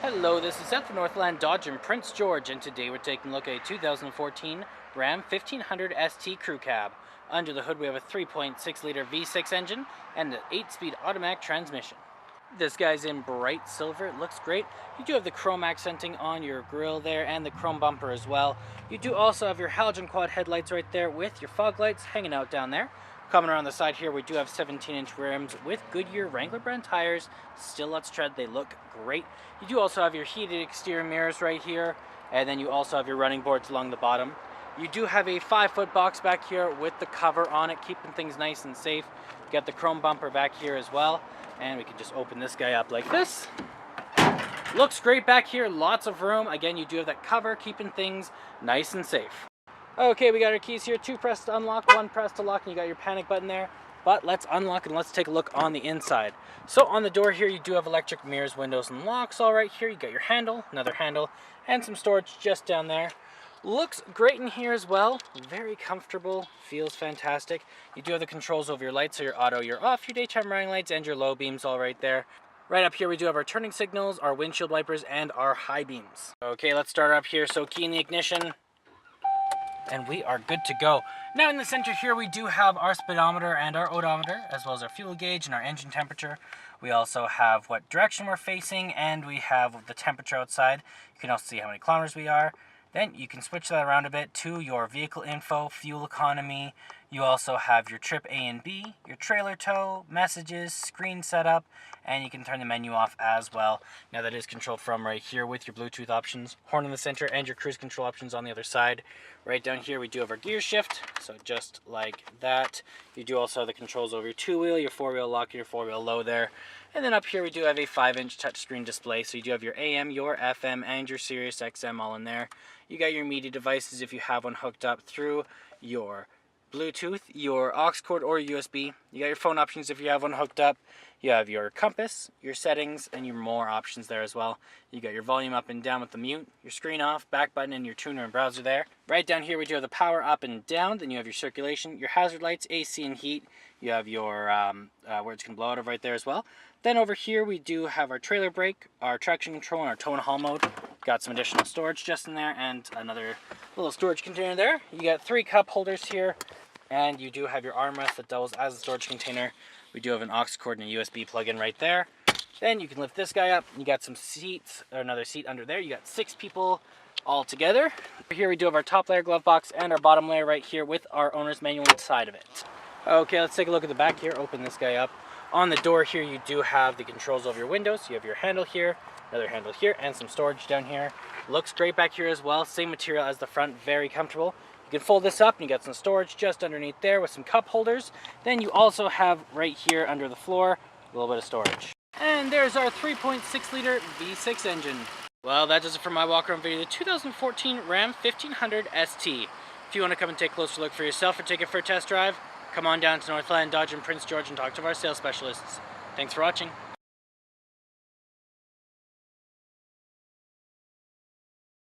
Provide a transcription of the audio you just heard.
Hello, this is Seth from Northland Dodge in Prince George, and today we're taking a look at a 2014 Ram 1500 ST Crew Cab. Under the hood we have a 3.6-liter V6 engine and an 8-speed automatic transmission. This guy's in bright silver, it looks great. You do have the chrome accenting on your grille there and the chrome bumper as well. You do also have your halogen quad headlights right there with your fog lights hanging out down there. Coming around the side here, we do have 17-inch rims with Goodyear Wrangler brand tires. Still lots of tread, they look great. You do also have your heated exterior mirrors right here, and then you also have your running boards along the bottom. You do have a 5-foot box back here with the cover on it, keeping things nice and safe. You got the chrome bumper back here as well, and we can just open this guy up like this. Looks great back here, lots of room. Again, you do have that cover, keeping things nice and safe. Okay, we got our keys here, 2 press to unlock, 1 press to lock, and you got your panic button there. But let's unlock and let's take a look on the inside. So on the door here, you do have electric mirrors, windows, and locks all right here. You got your handle, another handle, and some storage just down there. Looks great in here as well. Very comfortable, feels fantastic. You do have the controls over your lights, so your auto, your off, your daytime running lights, and your low beams all right there. Right up here, we do have our turning signals, our windshield wipers, and our high beams. Okay, let's start up here. So key in the ignition, and we are good to go. Now in the center here, we do have our speedometer and our odometer, as well as our fuel gauge and our engine temperature. We also have what direction we're facing, and we have the temperature outside. You can also see how many kilometers we are. Then you can switch that around a bit to your vehicle info, fuel economy. You also have your trip A and B, your trailer tow, messages, screen setup, and you can turn the menu off as well. Now that is controlled from right here with your Bluetooth options, horn in the center, and your cruise control options on the other side. Right down here we do have our gear shift, so just like that. You do also have the controls over your 2-wheel, your 4-wheel lock, your 4-wheel low there. And then up here we do have a 5-inch touchscreen display, so you do have your AM, your FM, and your Sirius XM all in there. You got your media devices if you have one hooked up through your Bluetooth, your aux cord, or USB. You got your phone options if you have one hooked up. You have your compass, your settings, and your more options there as well. You got your volume up and down with the mute, your screen off, back button, and your tuner and browser there. Right down here we do have the power up and down. Then you have your circulation, your hazard lights, AC and heat. You have your where it's going to blow out of right there as well. Then over here we do have our trailer brake, our traction control, and our tow and haul mode. Got some additional storage just in there, and another little storage container there. You got 3 cup holders here, and you do have your armrest that doubles as a storage container. We do have an aux cord and a USB plug-in right there. Then you can lift this guy up. You got some seats, or another seat under there. You got 6 people all together. Here we do have our top layer glove box and our bottom layer right here with our owner's manual inside of it. Okay, let's take a look at the back here. Open this guy up. On the door here, you do have the controls over your windows. You have your handle here, another handle here, and some storage down here. Looks great back here as well. Same material as the front, very comfortable. You can fold this up and you got some storage just underneath there with some cup holders. Then you also have right here under the floor, a little bit of storage. And there's our 3.6-liter V6 engine. Well, that does it for my walk-around video, the 2014 Ram 1500 ST. If you want to come and take a closer look for yourself or take it for a test drive, come on down to Northland Dodge in Prince George and talk to our sales specialists. Thanks for watching.